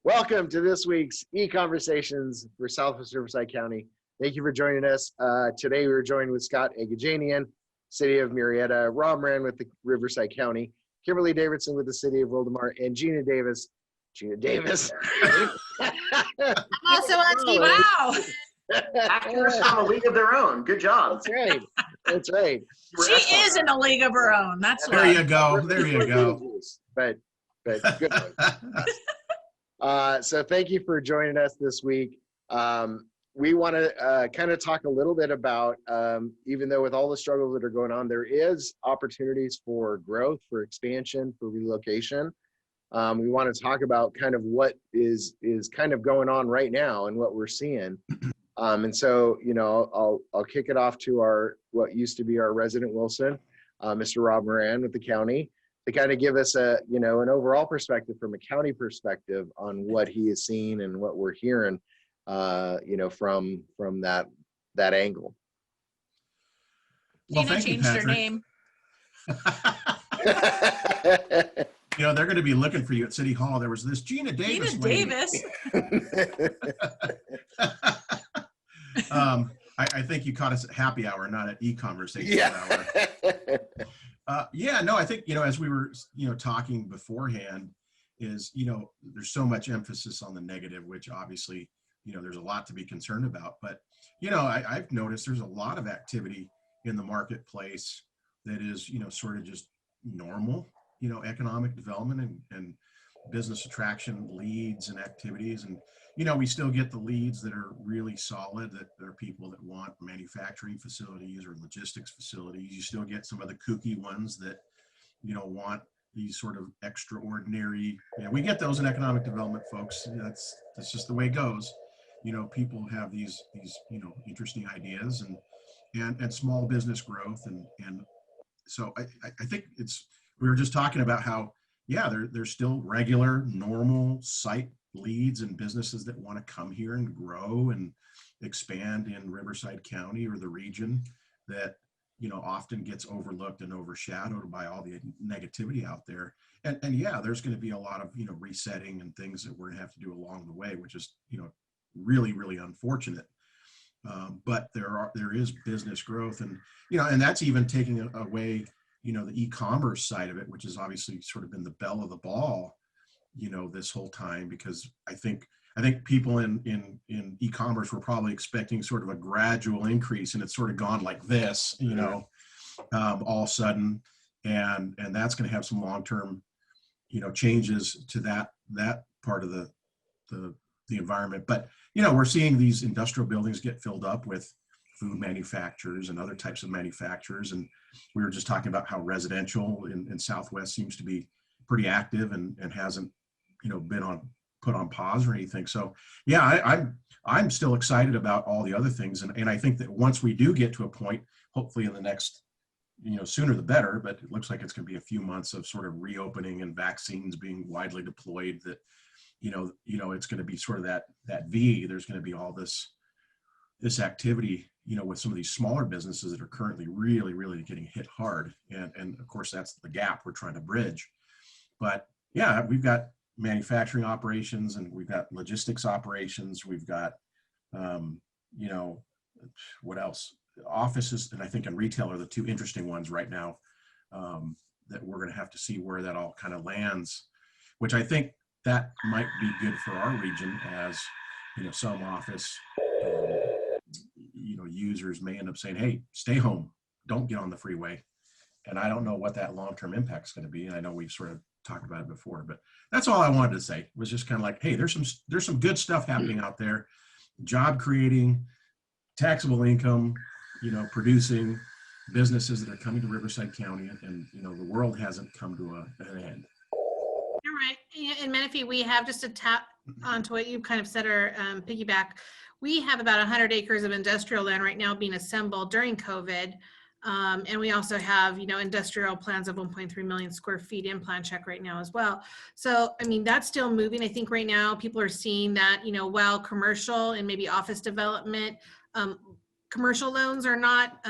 Welcome to this week's ECONversations for Southwest Riverside County. Thank you for joining us. Today we're joined with Scott Agajanian, City of Murrieta, Rob Moran with the Riverside County, Kimberly Davidson with the City of Wildomar, and Gina Davis. I'm also on TV. Wow. Actors from a league of their own. Good job. That's right. She is in a league of her own. That's there right. You go. There you go. But good one. So thank you for joining us this week. We want to kind of talk a little bit about, even though with all the struggles that are going on, there is opportunities for growth, for expansion, for relocation. We want to talk about kind of what is kind of going on right now and what we're seeing. And so, I'll kick it off to what used to be our resident Wilson, Mr. Rob Moran with the county, to kind of give us an overall perspective from a county perspective on what he is seeing and what we're hearing, from that angle. Well, Gina thank you, changed her Patrick. name. They're going to be looking for you at City Hall. There was this Gina Davis. Gina Davis. I think you caught us at happy hour, not at ECONversations hour. I think, as we were, talking beforehand is, there's so much emphasis on the negative, which obviously, there's a lot to be concerned about. But, I've noticed there's a lot of activity in the marketplace that is, sort of just normal, economic development and business attraction leads and activities. And, we still get the leads that are really solid, that there are people that want manufacturing facilities or logistics facilities. You still get some of the kooky ones that, want these sort of extraordinary, we get those in economic development, folks. That's just the way it goes. People have these interesting ideas and small business growth. And so I think we were just talking about how, there's still regular, normal site leads and businesses that want to come here and grow and expand in Riverside County or the region that, often gets overlooked and overshadowed by all the negativity out there. And there's going to be a lot of, resetting and things that we're going to have to do along the way, which is, really, really unfortunate. But there is business growth and that's even taking away, the e-commerce side of it, which has obviously sort of been the belle of the ball, this whole time, because I think people in e-commerce were probably expecting sort of a gradual increase, and it's sort of gone like this, all of a sudden, and that's going to have some long-term, changes to that part of the environment. But we're seeing these industrial buildings get filled up with food manufacturers and other types of manufacturers, and we were just talking about how residential in Southwest seems to be pretty active and hasn't been put on pause or anything. So I'm still excited about all the other things, and I think that once we do get to a point, hopefully in the next, sooner the better, but it looks like it's going to be a few months of sort of reopening and vaccines being widely deployed, that it's going to be sort of that V. There's going to be all this activity, with some of these smaller businesses that are currently really, really getting hit hard. And of course, that's the gap we're trying to bridge. But we've got manufacturing operations and we've got logistics operations. We've got, what else? Offices, and I think in retail are the two interesting ones right now, that we're going to have to see where that all kind of lands, which I think that might be good for our region, as, some office, users may end up saying, hey, stay home, don't get on the freeway. And I don't know what that long-term impact is going to be. And I know we've sort of talked about it before, but that's all I wanted to say, was just kind of like, hey, there's some good stuff happening out there, job creating, taxable income, producing businesses that are coming to Riverside County, and the world hasn't come to an end. You're right. In Menifee, we have, just to tap onto what you kind of said, or piggyback, we have about 100 acres of industrial land right now being assembled during COVID. And we also have, industrial plans of 1.3 million square feet in plan check right now as well. So, that's still moving. I think right now people are seeing that, while commercial and maybe office development commercial loans are not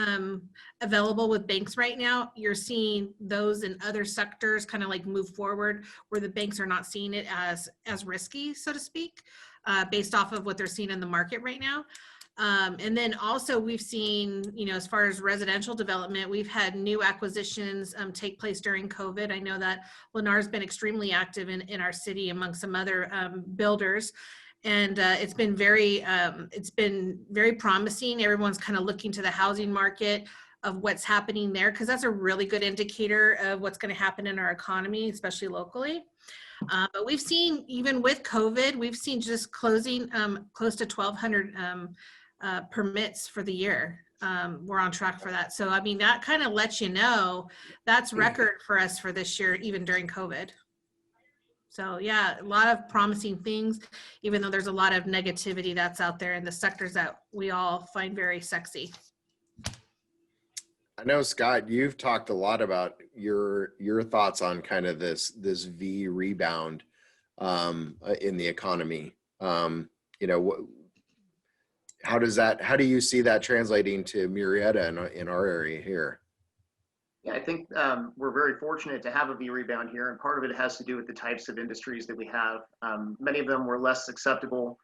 available with banks right now, you're seeing those in other sectors kind of like move forward where the banks are not seeing it as risky, so to speak, based off of what they're seeing in the market right now. And then also we've seen, as far as residential development, we've had new acquisitions take place during COVID. I know that Lennar's been extremely active in our city among some other builders. And it's been very promising. Everyone's kind of looking to the housing market of what's happening there, because that's a really good indicator of what's going to happen in our economy, especially locally. But we've seen, even with COVID, we've seen just closing close to 1,200 permits for the year. We're on track for that. So, I mean, that kind of lets you know that's record for us for this year, even during COVID. So yeah, a lot of promising things, even though there's a lot of negativity that's out there in the sectors that we all find very sexy. I know, Scott, you've talked a lot about your thoughts on kind of this V rebound in the economy. How do you see that translating to Murrieta in our area here? Yeah, I think we're very fortunate to have a V rebound here, and part of it has to do with the types of industries that we have. Many of them were less susceptible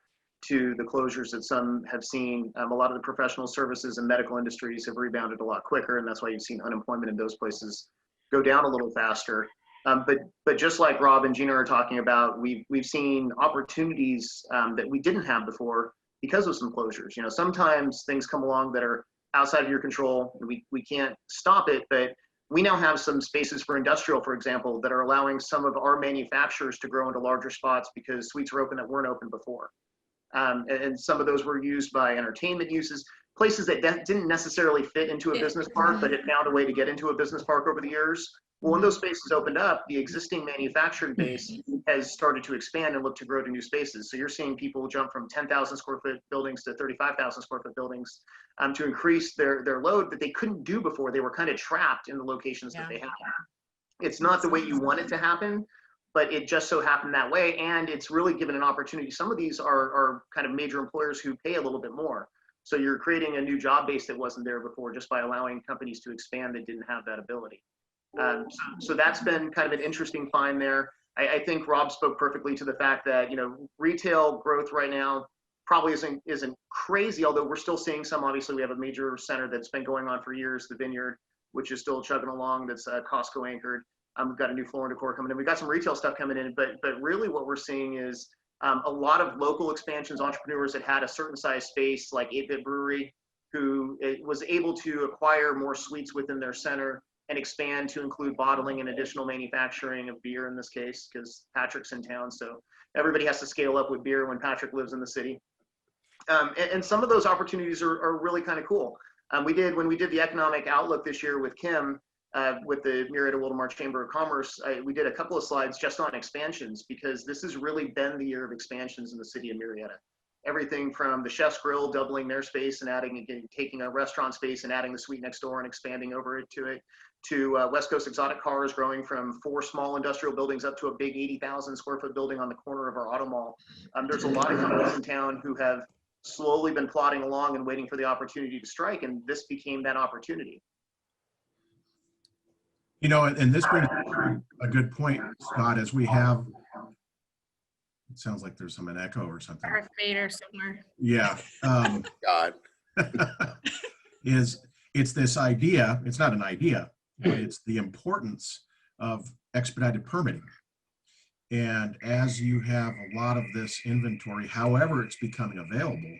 to the closures that some have seen. A lot of the professional services and medical industries have rebounded a lot quicker, and that's why you've seen unemployment in those places go down a little faster. But just like Rob and Gina are talking about, we've seen opportunities that we didn't have before because of some closures. Sometimes things come along that are outside of your control, and we can't stop it, but we now have some spaces for industrial, for example, that are allowing some of our manufacturers to grow into larger spots because suites are open that weren't open before. And some of those were used by entertainment uses, places that didn't necessarily fit into a business park, but had found a way to get into a business park over the years. Well, when those spaces opened up, the existing manufacturing base has started to expand and look to grow to new spaces. So you're seeing people jump from 10,000 square foot buildings to 35,000 square foot buildings to increase their load that they couldn't do before. They were kind of trapped in the locations that they had. It's not the way you want it to happen, but it just so happened that way. And it's really given an opportunity. Some of these are kind of major employers who pay a little bit more. So you're creating a new job base that wasn't there before just by allowing companies to expand that didn't have that ability. So that's been kind of an interesting find there. I think Rob spoke perfectly to the fact that, retail growth right now probably isn't crazy, although we're still seeing some. Obviously, we have a major center that's been going on for years, the Vineyard, which is still chugging along, that's Costco anchored. We've got a new floor and decor coming in. We've got some retail stuff coming in, but really what we're seeing is a lot of local expansions, entrepreneurs that had a certain size space, like 8-Bit Brewery, who was able to acquire more suites within their center and expand to include bottling and additional manufacturing of beer in this case, because Patrick's in town. So everybody has to scale up with beer when Patrick lives in the city. And some of those opportunities are really kind of cool. When we did the economic outlook this year with Kim, with the Murrieta Wildomar Chamber of Commerce, we did a couple of slides just on expansions, because this has really been the year of expansions in the city of Murrieta. Everything from the Chef's Grill doubling their space and taking a restaurant space and adding the suite next door and expanding over it, to West Coast Exotic Cars growing from 4 small industrial buildings up to a big 80,000 square foot building on the corner of our auto mall. There's a lot of companies in town who have slowly been plodding along and waiting for the opportunity to strike, and this became that opportunity. And this brings a good point, Scott, as we have, it sounds like there's an echo or something. Darth Vader somewhere. Yeah. God. It's this idea, it's not an idea, but it's the importance of expedited permitting. And as you have a lot of this inventory, however it's becoming available,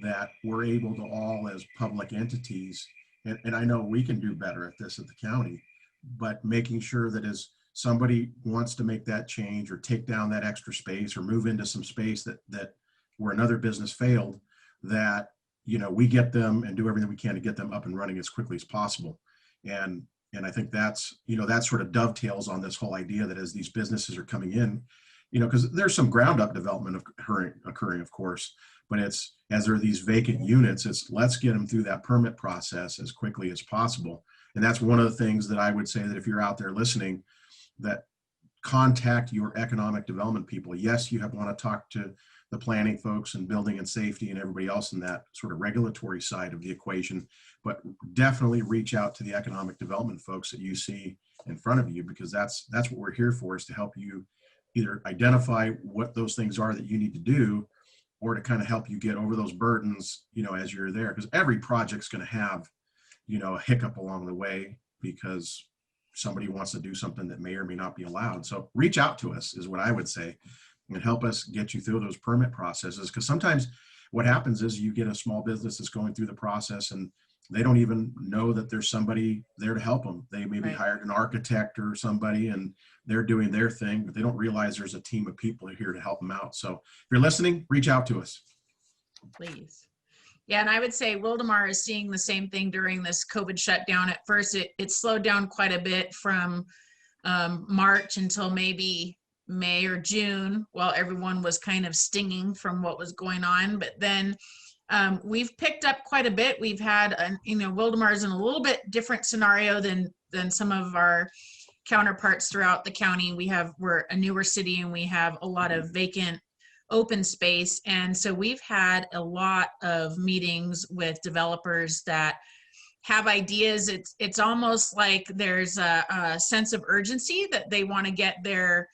that we're able to all as public entities, and I know we can do better at this at the county, but making sure that as somebody wants to make that change or take down that extra space or move into some space that where another business failed, that we get them and do everything we can to get them up and running as quickly as possible. And I think that's, that sort of dovetails on this whole idea that as these businesses are coming in, because there's some ground up development occurring, of course, but it's, as there are these vacant units, it's let's get them through that permit process as quickly as possible. And that's one of the things that I would say, that if you're out there listening, that contact your economic development people. Yes, you want to talk to the planning folks and building and safety and everybody else in that sort of regulatory side of the equation, but definitely reach out to the economic development folks that you see in front of you, because that's what we're here for, is to help you either identify what those things are that you need to do, or to kind of help you get over those burdens, as you're there. Because every project's going to have, a hiccup along the way, because somebody wants to do something that may or may not be allowed. So reach out to us is what I would say, and help us get you through those permit processes. Because sometimes what happens is you get a small business that's going through the process and they don't even know that there's somebody there to help them. They maybe hired an architect or somebody and they're doing their thing, but they don't realize there's a team of people here to help them out. So if you're listening, reach out to us. Please. Yeah, and I would say Wildomar is seeing the same thing during this COVID shutdown. At first, it slowed down quite a bit from March until maybe May or June, while everyone was kind of stinging from what was going on. But then we've picked up quite a bit. We've had, Wildomar is in a little bit different scenario than some of our counterparts throughout the county. We're a newer city and we have a lot of vacant open space. And so we've had a lot of meetings with developers that have ideas. It's almost like there's a sense of urgency that they want to get their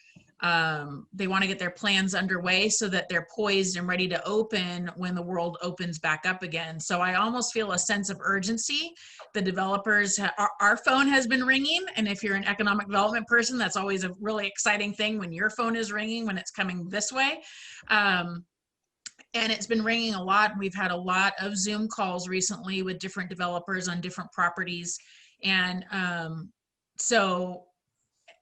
plans underway so that they're poised and ready to open when the world opens back up again. So I almost feel a sense of urgency. The developers, our phone has been ringing. And if you're an economic development person, that's always a really exciting thing when your phone is ringing, when it's coming this way. And it's been ringing a lot. We've had a lot of Zoom calls recently with different developers on different properties. And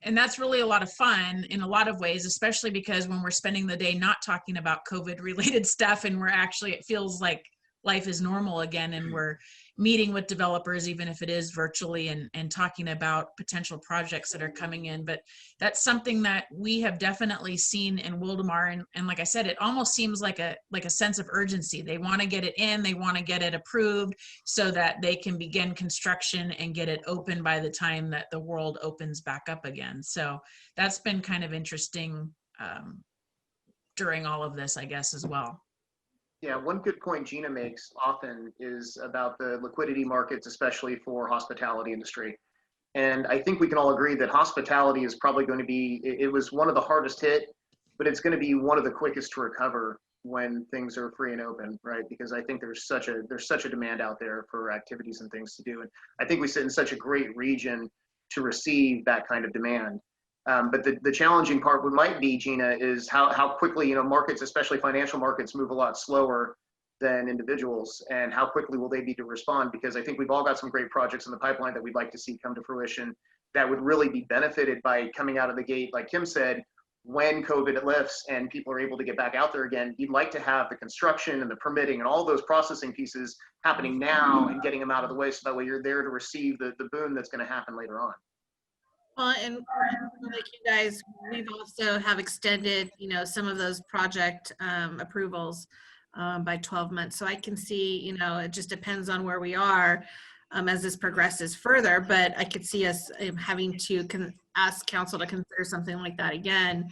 and that's really a lot of fun in a lot of ways, especially because when we're spending the day not talking about COVID related stuff and it feels like life is normal again, and we're meeting with developers, even if it is virtually, and talking about potential projects that are coming in. But that's something that we have definitely seen in Wildomar. And like I said, it almost seems like a sense of urgency. They want to get it in, they want to get it approved so that they can begin construction and get it open by the time that the world opens back up again. So that's been kind of interesting during all of this, I guess, as well. Yeah, one good point Gina makes often is about the liquidity markets, especially for hospitality industry. And I think we can all agree that hospitality is probably going to be, it was one of the hardest hit, but it's going to be one of the quickest to recover when things are free and open, right? Because I think there's such a demand out there for activities and things to do. And I think we sit in such a great region to receive that kind of demand. But the challenging part might be, Gina, is how quickly, markets, especially financial markets, move a lot slower than individuals, and how quickly will they be to respond? Because I think we've all got some great projects in the pipeline that we'd like to see come to fruition that would really be benefited by coming out of the gate, like Kim said, when COVID lifts and people are able to get back out there again. You'd like to have the construction and the permitting and all those processing pieces happening now and getting them out of the way, so that way you're there to receive the boom that's going to happen later on. Well, and like you guys, we've also have extended, some of those project approvals by 12 months. So I can see, it just depends on where we are as this progresses further. But I could see us having to ask council to consider something like that again,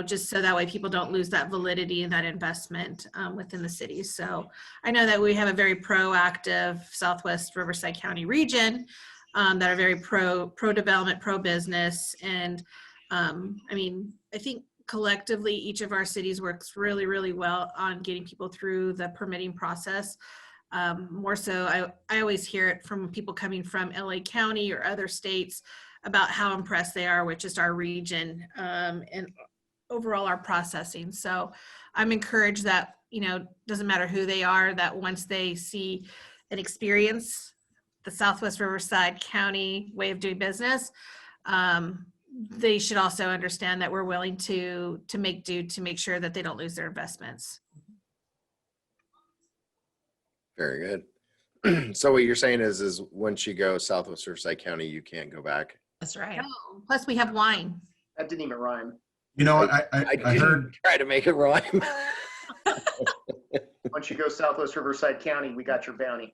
just so that way people don't lose that validity and that investment within the city. So I know that we have a very proactive Southwest Riverside County region that are very pro-development, pro-business. And I think collectively, each of our cities works really, really well on getting people through the permitting process. More so, I always hear it from people coming from LA County or other states about how impressed they are with just our region and overall our processing. So I'm encouraged that, doesn't matter who they are, that once they see and experience the Southwest Riverside County way of doing business, they should also understand that we're willing to make do to make sure that they don't lose their investments. Very good. So what you're saying is once you go Southwest Riverside County, you can't go back. That's right. No. Plus we have wine. That didn't even rhyme. I heard try to make it rhyme. Once you go Southwest Riverside County, we got your bounty.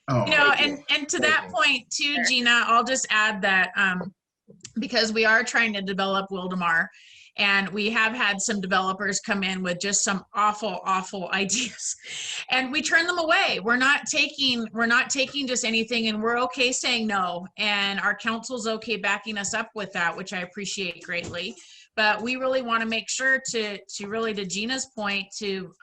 Oh, and to that point too, Gina, I'll just add that because we are trying to develop Wildomar, And we have had some developers come in with just some awful ideas, and we turn them away. We're not taking just anything, and we're okay saying no. And our council's okay backing us up with that, which I appreciate greatly. But we really want to make sure to Gina's point, to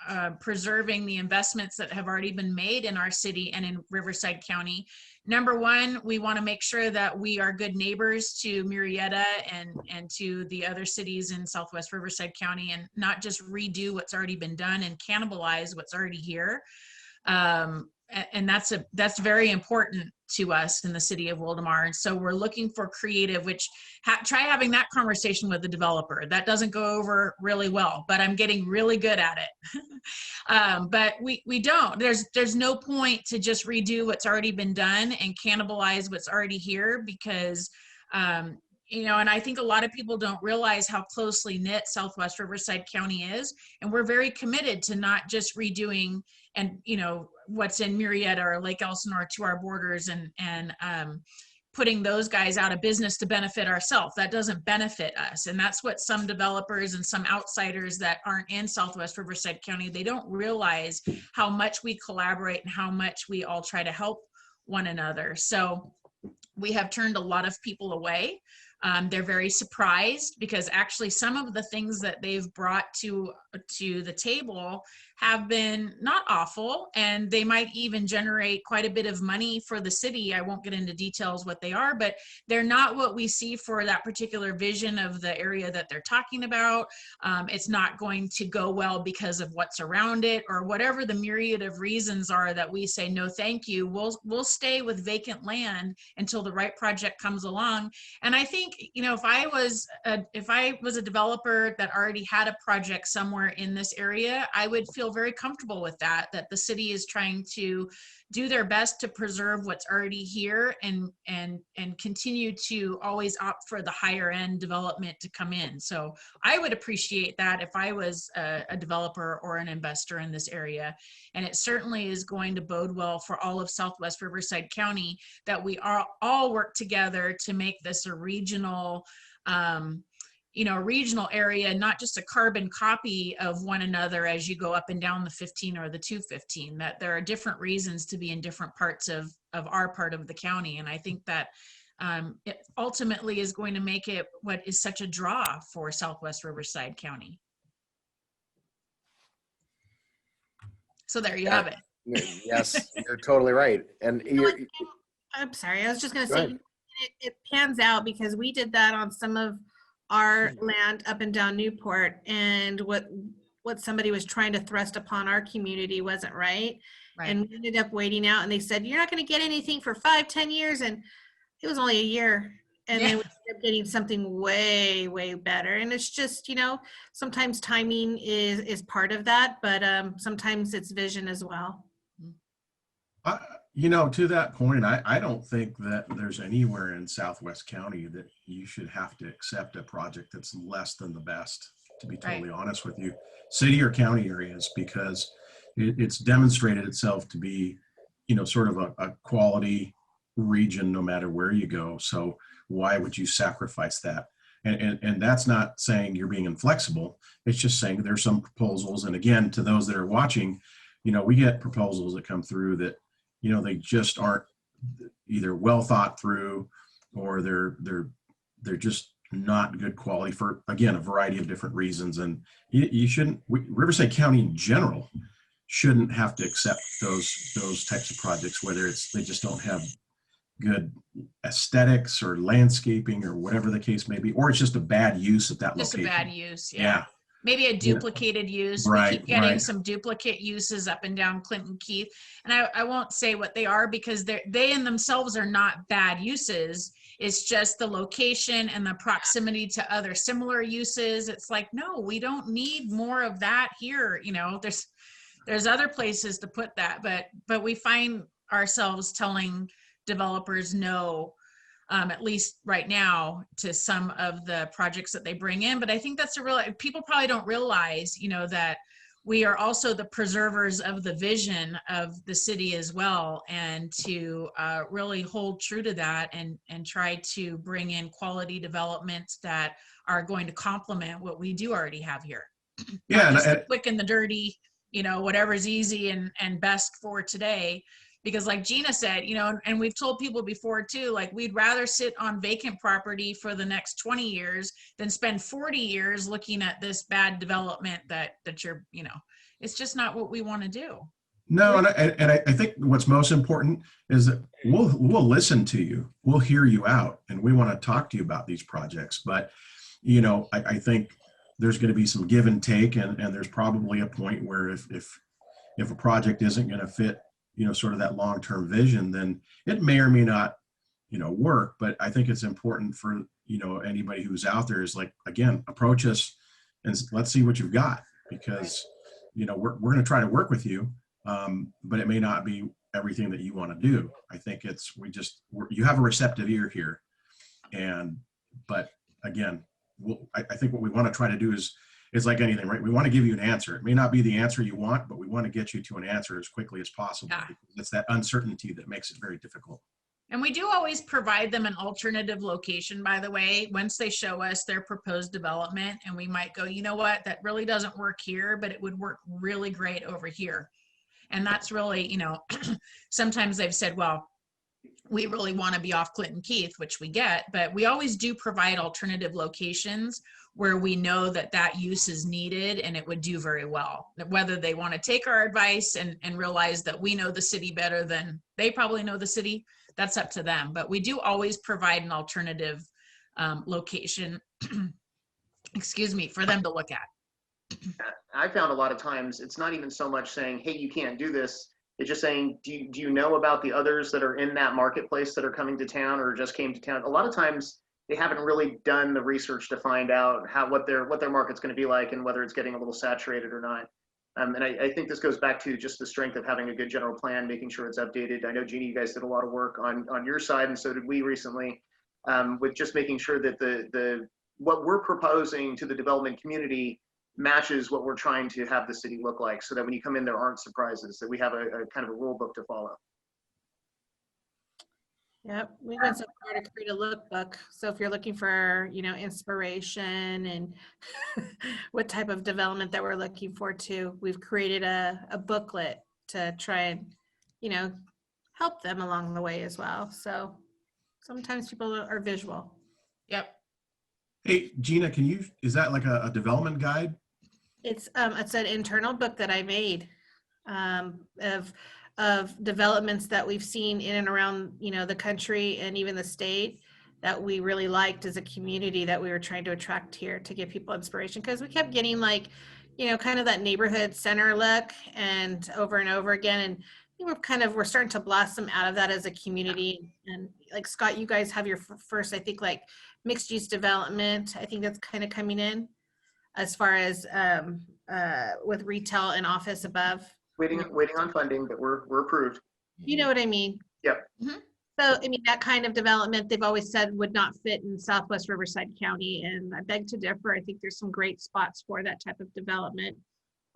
preserving the investments that have already been made in our city and in Riverside County. Number one, we want to make sure that we are good neighbors to Murrieta and to the other cities in Southwest Riverside County, and not just redo what's already been done and cannibalize what's already here. And that's very important to us in the city of Wildomar. And so we're looking for creative, which try having that conversation with the developer. That doesn't go over really well, but I'm getting really good at it. But we don't, there's no point to just redo what's already been done and cannibalize what's already here, because you know, and I think a lot of people don't realize how closely knit Southwest Riverside County is. And we're very committed to not just redoing and, you know, what's in Murrieta or Lake Elsinore to our borders and putting those guys out of business to benefit ourselves. That doesn't benefit us. And that's what some developers and some outsiders that aren't in Southwest Riverside County, they don't realize how much we collaborate and how much we all try to help one another. So we have turned a lot of people away. They're very surprised, because actually some of the things that they've brought to the table have been not awful, and they might even generate quite a bit of money for the city. I won't get into details what they are, but they're not what we see for that particular vision of the area that they're talking about. It's not going to go well because of what's around it, or whatever the myriad of reasons are that we say, no, thank you. We'll stay with vacant land until the right project comes along. And I think, you know, if I was a developer that already had a project somewhere in this area, I would feel very comfortable with that the city is trying to do their best to preserve what's already here and continue to always opt for the higher end development to come in. So I would appreciate that if I was a developer or an investor in this area. And it certainly is going to bode well for all of Southwest Riverside County that we all work together to make this a regional regional area, not just a carbon copy of one another as you go up and down the 15 or the 215, that there are different reasons to be in different parts of our part of the county. And I think that it ultimately is going to make it what is such a draw for Southwest Riverside County. So there you have it. Yes, you're totally right. And I'm sorry, I was just going to say, it pans out because we did that on some of our land up and down Newport, and what somebody was trying to thrust upon our community wasn't right. And we ended up waiting out, and they said, you're not going to get anything for 5-10 years. And it was only a year. And then we ended up getting something way, way better. And it's just, you know, sometimes timing is part of that, but sometimes it's vision as well. You know, to that point, I don't think that there's anywhere in Southwest County that you should have to accept a project that's less than the best, to be totally honest with you, city or county areas, because it's demonstrated itself to be, you know, sort of a quality region no matter where you go. So why would you sacrifice that? And that's not saying you're being inflexible. It's just saying there's some proposals. And again, to those that are watching, you know, we get proposals that come through that, you know, they just aren't either well thought through, or they're just not good quality for, again, a variety of different reasons. And you shouldn't, Riverside County in general shouldn't have to accept those types of projects, whether they just don't have good aesthetics or landscaping or whatever the case may be, or it's just a bad use at that location. Just a bad use, yeah. Maybe a duplicated use. Right, we keep getting some duplicate uses up and down Clinton Keith. And I won't say what they are, because they in themselves are not bad uses. It's just the location and the proximity to other similar uses. It's like, no, we don't need more of that here. You know, there's other places to put that, but we find ourselves telling developers no, at least right now, to some of the projects that they bring in. But I think that's people probably don't realize, you know, that we are also the preservers of the vision of the city as well, and to really hold true to that and try to bring in quality developments that are going to complement what we do already have here. Yeah, Not just and the quick and the dirty, whatever's easy and best for today. Because like Gina said, and we've told people before too, like we'd rather sit on vacant property for the next 20 years than spend 40 years looking at this bad development that you're, it's just not what we want to do. No, and I think what's most important is that we'll listen to you, we'll hear you out, and we want to talk to you about these projects. But I think there's going to be some give and take, and there's probably a point where if a project isn't going to fit, sort of that long-term vision, then it may or may not, work. But I think it's important for anybody who's out there is like, again, approach us and let's see what you've got, because we're going to try to work with you. But it may not be everything that you want to do. I think you have a receptive ear here. But again, I think what we want to try to do is like anything, right? We want to give you an answer. It may not be the answer you want, but we want to get you to an answer as quickly as possible. Yeah. Because it's that uncertainty that makes it very difficult. And we do always provide them an alternative location, by the way, once they show us their proposed development, and we might go, you know what, that really doesn't work here, but it would work really great over here. And that's really, sometimes they've said, well, we really want to be off Clinton Keith, which we get, but we always do provide alternative locations where we know that use is needed and it would do very well. Whether they want to take our advice and realize that we know the city better than they probably know the city, that's up to them. But we do always provide an alternative location, for them to look at. I found a lot of times it's not even so much saying, hey, you can't do this. It's just saying, do you know about the others that are in that marketplace that are coming to town or just came to town? A lot of times they haven't really done the research to find out what their market's going to be like and whether it's getting a little saturated or not. And I think this goes back to just the strength of having a good general plan, making sure it's updated. I know, Gina, you guys did a lot of work on your side, and so did we recently, with just making sure that what we're proposing to the development community matches what we're trying to have the city look like, so that when you come in, there aren't surprises, that we have a kind of a rule book to follow. Yep, we went so far to create a lookbook. So if you're looking for, inspiration and what type of development that we're looking for too, we've created a booklet to try and, help them along the way as well. So sometimes people are visual. Yep. Hey, Gina, is that like a development guide? It's an internal book that I made of developments that we've seen in and around, the country and even the state that we really liked as a community that we were trying to attract here to give people inspiration. Because we kept getting kind of that neighborhood center look and over again. And I think we're starting to blossom out of that as a community. And like Scott, you guys have your first, I think, like mixed use development. I think that's kind of coming in as far as with retail and office above. Waiting on funding, but we're approved. You know what I mean? Yep. Mm-hmm. So, that kind of development, they've always said would not fit in Southwest Riverside County, and I beg to differ. I think there's some great spots for that type of development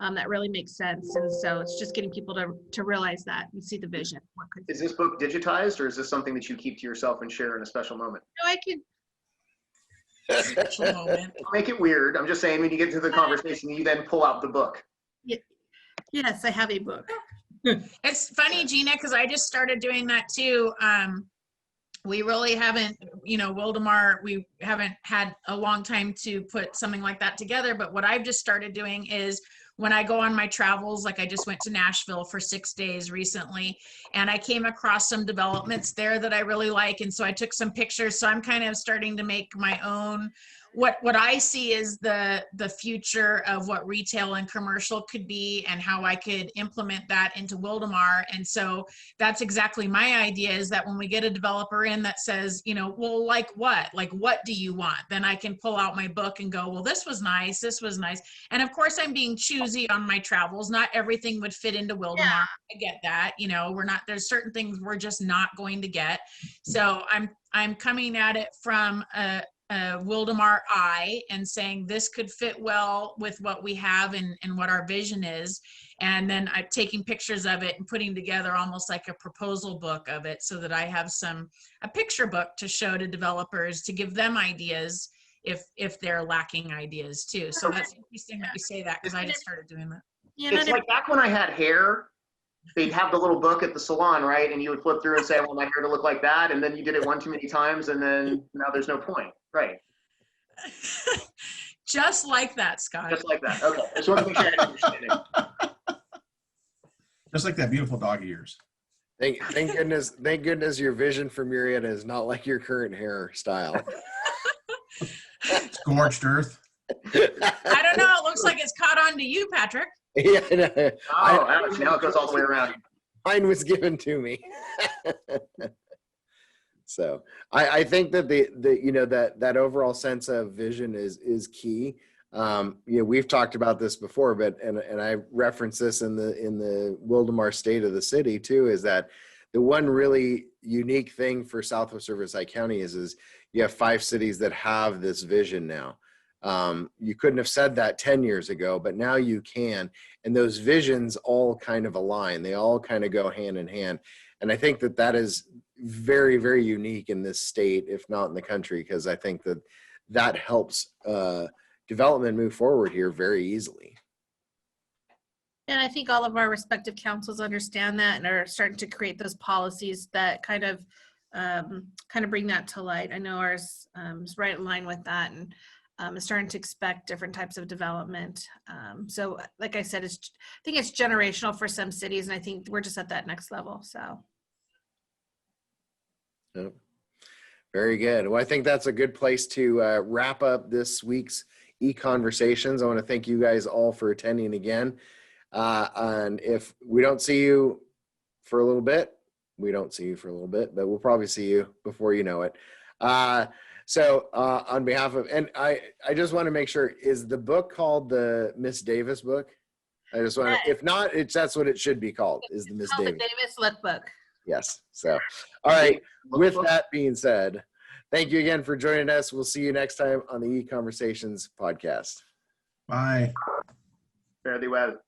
that really makes sense. And so it's just getting people to realize that and see the vision. Is this book digitized, or is this something that you keep to yourself and share in a special moment? No, I can. Special moment. Make it weird. I'm just saying, when you get to the conversation, you then pull out the book. Yes, I have a book. It's funny, Gina, because I just started doing that too. We really haven't, Wildomar, we haven't had a long time to put something like that together. But what I've just started doing is when I go on my travels, like I just went to Nashville for 6 days recently, and I came across some developments there that I really like. And so I took some pictures. So I'm kind of starting to make my own, what I see is the future of what retail and commercial could be and how I could implement that into Wildomar. And so that's exactly my idea, is that when we get a developer in that says, well, like what do you want? Then I can pull out my book and go, well, this was nice. This was nice. And of course I'm being choosy on my travels. Not everything would fit into Wildomar. Yeah. I get that. There's certain things we're just not going to get. So I'm coming at it from a Wildomar eye and saying this could fit well with what we have and what our vision is. And then I'm taking pictures of it and putting together almost like a proposal book of it, so that I have a picture book to show to developers to give them ideas if they're lacking ideas too. So that's interesting that you say that, because I just started doing that. Yeah, It's like back when I had hair, they'd have the little book at the salon, right? And you would flip through and say, I want my hair to look like that. And then you did it one too many times, and then now there's no point. Right. Just like that, Scott. Just like that. Okay. I just want to make sure I understand it. Just like that beautiful dog ears. Thank goodness your vision for Murrieta is not like your current hairstyle. Scorched earth. I don't know. It looks like it's caught on to you, Patrick. Yeah, no, Oh, ouch. Now it goes all the way around. mine was given to me. So I think that that overall sense of vision is key. We've talked about this before, but and I reference this in the Wildomar state of the city too, is that the one really unique thing for Southwest Riverside County is you have 5 cities that have this vision now. You couldn't have said that 10 years ago, but now you can. And those visions all kind of align. They all kind of go hand in hand. And I think that is very, very unique in this state, if not in the country, because I think that helps development move forward here very easily. And I think all of our respective councils understand that and are starting to create those policies that kind of bring that to light. I know ours is right in line with that, and is starting to expect different types of development. So like I said, I think it's generational for some cities, and I think we're just at that next level. So. Yep. Very good. Well, I think that's a good place to wrap up this week's eConversations. I want to thank you guys all for attending again. And if we don't see you for a little bit, we don't see you for a little bit, but we'll probably see you before you know it. So on behalf of, and I just want to make sure, is the book called the Miss Davis book? I just want to, if not, that's what it should be called, is the Miss Called Davis. the Davis Lookbook. Yes. So, all right. With that being said, thank you again for joining us. We'll see you next time on the eConversations podcast. Bye. Fare thee well.